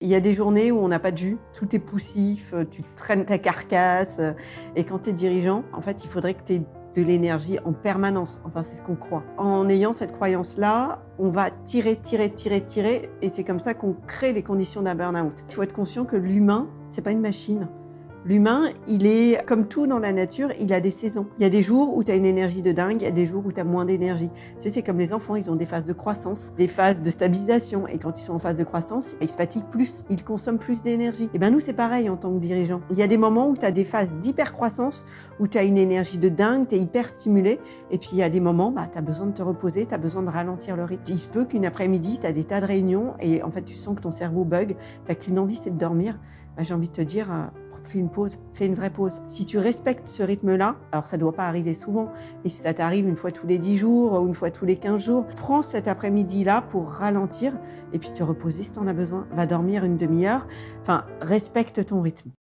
Il y a des journées où on n'a pas de jus, tout est poussif, tu traînes ta carcasse et quand tu es dirigeant, en fait, il faudrait que tu aies de l'énergie en permanence. Enfin, c'est ce qu'on croit. En ayant cette croyance-là, on va tirer et c'est comme ça qu'on crée les conditions d'un burn-out. Il faut être conscient que l'humain, c'est pas une machine. L'humain, il est comme tout dans la nature, il a des saisons. Il y a des jours où tu as une énergie de dingue, il y a des jours où tu as moins d'énergie. Tu sais, c'est comme les enfants, ils ont des phases de croissance, des phases de stabilisation. Et quand ils sont en phase de croissance, ils se fatiguent plus, ils consomment plus d'énergie. Et bien nous, c'est pareil en tant que dirigeant. Il y a des moments où tu as des phases d'hypercroissance, où tu as une énergie de dingue, tu es hyper stimulé. Et puis il y a des moments, tu as besoin de te reposer, tu as besoin de ralentir le rythme. Il se peut qu'une après-midi, tu as des tas de réunions et en fait, tu sens que ton cerveau bug, tu n'as qu'une envie, c'est de dormir. J'ai envie de te dire, fais une pause, fais une vraie pause. Si tu respectes ce rythme-là, alors ça ne doit pas arriver souvent, mais si ça t'arrive une fois tous les 10 jours ou une fois tous les 15 jours, prends cet après-midi-là pour ralentir et puis te reposer si tu en as besoin. Va dormir une demi-heure. Enfin, respecte ton rythme.